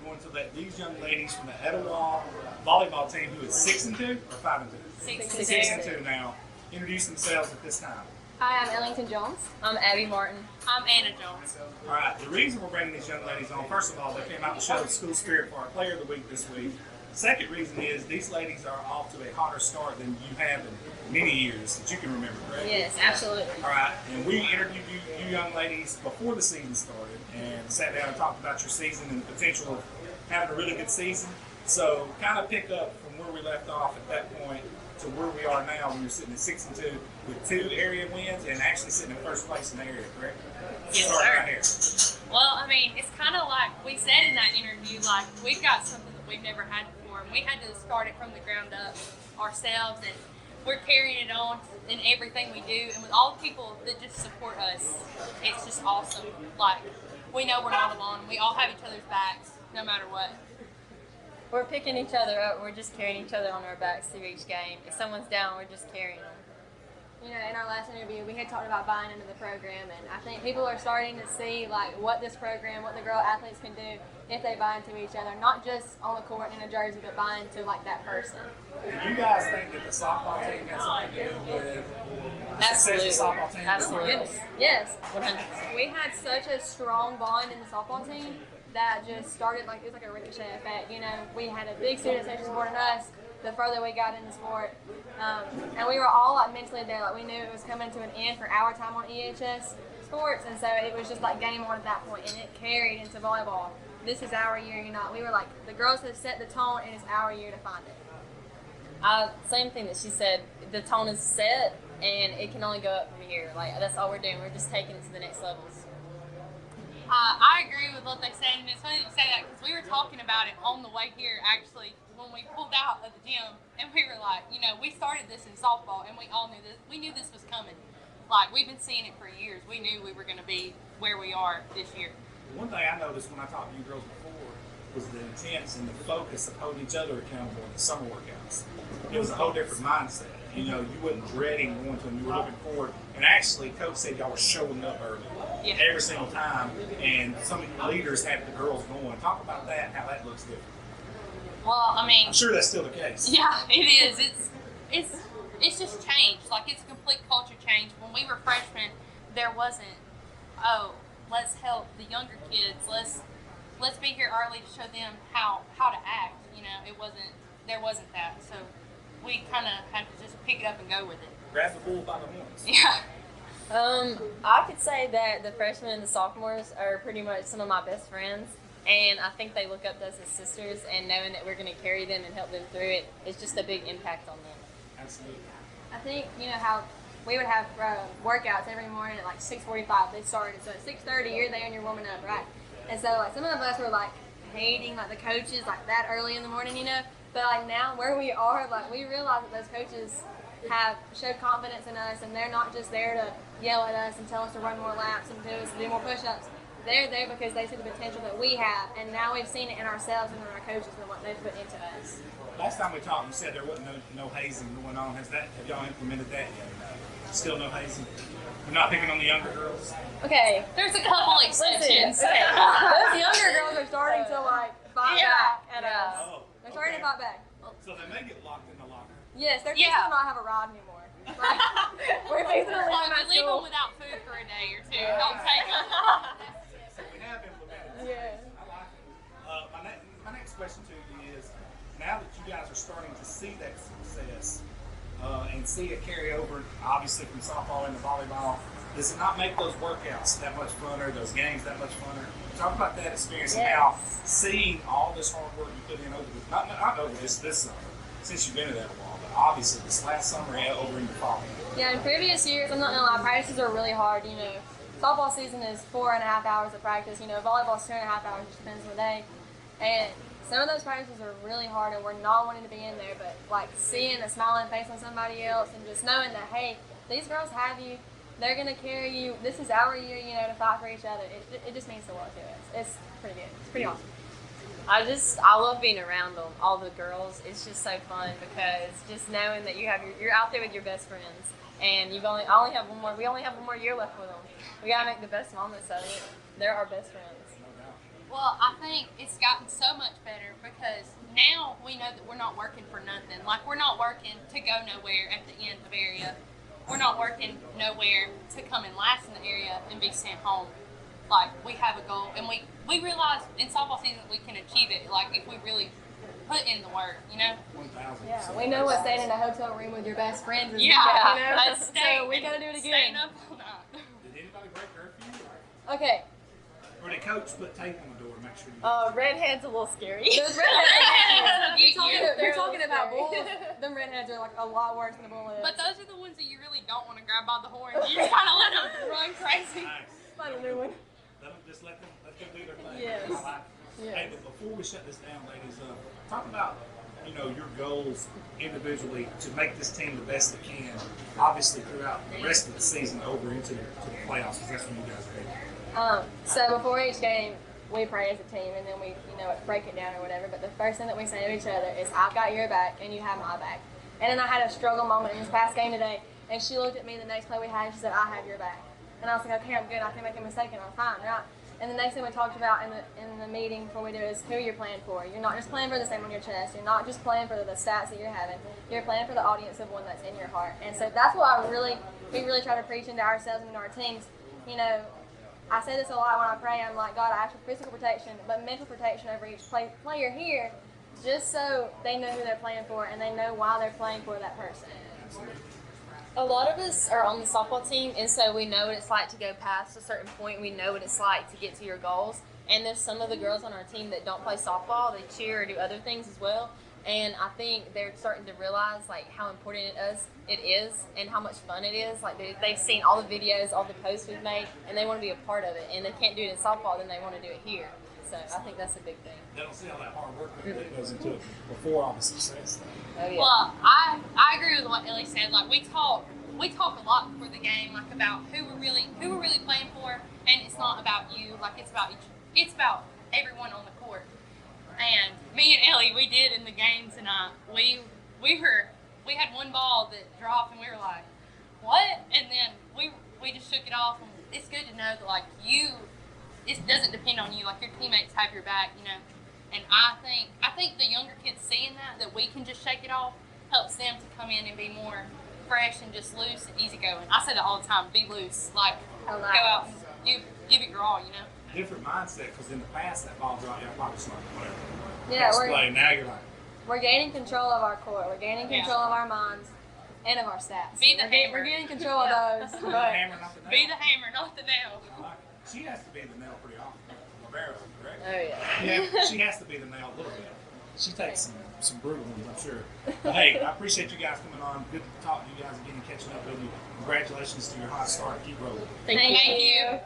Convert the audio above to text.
going to let these young ladies from the Etowah Volleyball team, who is 6-2 or 5-2? 6-2 now, introduce themselves at this time. Hi, I'm Ellington Jones. I'm Abby Martin. I'm Anna Jones. All right, the reason we're bringing these young ladies on, first of all, they came out to show the school spirit for our Player of the Week this week. The second reason is these ladies are off to a hotter start than you have in many years that you can remember, correct? Yes, absolutely. All right, and we interviewed you young ladies before the season started and sat down and talked about your season and the potential of having a really good season. So kind of pick up from where we left off at that point to where we are now when you're sitting at 6-2 with 2 area wins and actually sitting in first place in the area, correct? Yes, Start sir. right here. Well, I mean, it's kind of like we said in that interview, like we've got something that we've never had before, and we had to start it from the ground up ourselves, and we're carrying it on in everything we do, and with all the people that just support us, it's just awesome. Like, we know we're not alone. We all have each other's backs, no matter what. We're picking each other up. We're just carrying each other on our backs through each game. If someone's down, we're just carrying them. You know, in our last interview, we had talked about buying into the program, and I think people are starting to see like what this program, what the girl athletes can do if they buy into each other, not just on the court in a jersey, but buy into like that person. Do you guys think that the softball team has something to do with the success of the softball team? Absolutely. Yes. 100%. We had such a strong bond in the softball team that just started like, it was like a ricochet effect. You know, we had a big student section supporting us the further we got in the sport. And we were all like mentally there, like we knew it was coming to an end for our time on EHS sports, and so it was just like game on at that point, and it carried into volleyball. This is our year, you know. We were like, the girls have set the tone, and it's our year to find it. Same thing that she said. The tone is set, and it can only go up from here. Like, that's all we're doing. We're just taking it to the next levels. I agree with what they said, and it's funny to say that because we were talking about it on the way here, actually, when we pulled out of the gym, and we were like, you know, we started this in softball, and we all knew this. We knew this was coming. Like, we've been seeing it for years. We knew we were going to be where we are this year. One thing I noticed when I talked to you girls before was the intents and the focus of holding each other accountable in the summer workouts. It was a whole different mindset. You know, you wasn't dreading going to them, you were looking forward. And actually, Coach said y'all were showing up early every single time, and some of your leaders had the girls going. Talk about that and how that looks different. Well, I mean, I'm sure that's still the case. yeah, it is. It's just changed. Like, it's a complete culture change. When we were freshmen, there wasn't, oh, let's help the younger kids. Let's be here early to show them how to act. You know, there wasn't that. So we kind of had to just pick it up and go with it. Grab the bull by the horns. Yeah. I could say that the freshmen and the sophomores are pretty much some of my best friends, and I think they look up to us as sisters, and knowing that we're going to carry them and help them through it is just a big impact on them. Absolutely. I think, you know, how we would have workouts every morning at like 6:45. They started, so at 6:30 you're there and you're warming up, right? And so like some of us were like hating like the coaches like that early in the morning, you know. But like now where we are, like we realize that those coaches have showed confidence in us, and they're not just there to yell at us and tell us to run more laps and tell us to do more push-ups. They're there because they see the potential that we have, and now we've seen it in ourselves and in our coaches and what they've put into us. Last time we talked, you said there wasn't no hazing going on. Have y'all implemented that yet? Still no hazing? You're not picking on the younger girls? Okay. There's a couple exceptions. Okay. Those younger girls are starting to like fight back at us. Oh, They're starting to fight back. So they may get locked in the locker. Yes, they're fixing to not have a ride anymore. Like, we're fixing to leave them at Leave school. them without food for a day or two. Don't take them. So we have implemented. Yeah. I like it. My next question to you is, now that you guys are starting to see that success and see it carry over, obviously from softball into volleyball, does it not make those workouts that much funner, those games that much funner? Talk about that experience and how seeing all this hard work you put in over this, not over this summer, since you've been at that while, but obviously this last summer and over in the fall. Yeah, in previous years, I'm not gonna lie, practices are really hard. You know, softball season is 4.5 hours of practice. You know, volleyball's 2.5 hours, just depends on the day. And some of those practices are really hard, and we're not wanting to be in there. But like seeing a smiling face on somebody else, and just knowing that, hey, these girls have you. They're gonna carry you. This is our year, you know, to fight for each other. It just means a lot to us. It's pretty good. It's pretty awesome. I love being around them, all the girls. It's just so fun because just knowing that you're out there with your best friends, and we only have one more year left with them. We gotta make the best moments of it. They're our best friends. No doubt. Well, I think it's gotten so much better because now we know that we're not working for nothing. Like, we're not working to go nowhere at the end of area. We're not working nowhere to come in last in the area and be sent home. Like, we have a goal, and we realize in softball season we can achieve it, like, if we really put in the work, you know? 1,000%. Yeah, we know what staying in a hotel room with your best friends is. Yeah, about, you know? let's stay. So we gotta do it Staying again. up all night. Did anybody break curfew? Okay. Or did coach put tape on the door to make sure you Redhead's a little scary. Those redheads. You're You're talking about scary. bulls. Them redheads are like a lot worse than a bull is. But those are the ones that you really don't want to grab by the horns. You just kind of let them run crazy. Nice. Find a new one. Let them do their thing. Yes. I like it. Yes. Hey, but before we shut this down, ladies, talk about your goals individually to make this team the best it can. Obviously, throughout the rest of the season, over into the playoffs, because that's when you guys are heading. So before each game, we pray as a team, and then we, break it down or whatever. But the first thing that we say to each other is, "I've got your back, and you have my back." And then I had a struggle moment in this past game today, and she looked at me the next play we had, and she said, "I have your back." And I was like, "Okay, I'm good. I can make a mistake, and I'm fine, right?" And the next thing we talked about in the meeting before we do is who you're playing for. You're not just playing for the name on your chest. You're not just playing for the stats that you're having. You're playing for the audience of one that's in your heart. And so that's what we really try to preach into ourselves and into our teams. I say this a lot when I pray. I'm like, God, I ask for physical protection, but mental protection over each player here, just so they know who they're playing for and they know why they're playing for that person. A lot of us are on the softball team, and so we know what it's like to go past a certain point. We know what it's like to get to your goals. And there's some of the girls on our team that don't play softball. They cheer or do other things as well. And I think they're starting to realize how important it is and how much fun it is. Like they've seen all the videos, all the posts we've made, and they want to be a part of it. And they can't do it in softball, then they want to do it here. So I think that's a big thing. They don't see all that hard work that goes into it before all the success. Oh, yeah. Well, I agree with what Ellie said. Like we talk a lot before the game, like about who we're really playing for, and it's not about you. Like it's about everyone on the court. And me and Ellie, we did in the game tonight. We had one ball that dropped, and we were like, "What?" And then we just shook it off. And it's good to know that it doesn't depend on you. Like your teammates have your back, And I think the younger kids seeing that we can just shake it off helps them to come in and be more fresh and just loose and easygoing. I say that all the time. Be loose. Like go out and give it your all. Different mindset, because in the past that ball dropped, y'all probably just like whatever. Yeah, Next play, now you're like, we're gaining control of our court. We're gaining control of our minds and of our stats. Be the hammer. We're getting control of those. be the But hammer, not the nail. Be the hammer, not the nail. I like it. She has to be the nail pretty often. Rivera, correct? Oh, yeah. Yeah, she has to be the nail a little bit. She takes some brutal ones, I'm sure. But hey, I appreciate you guys coming on. Good to talk to you guys again and catching up with you. Congratulations to your hot start. Keep rolling. Thank Thank you. you.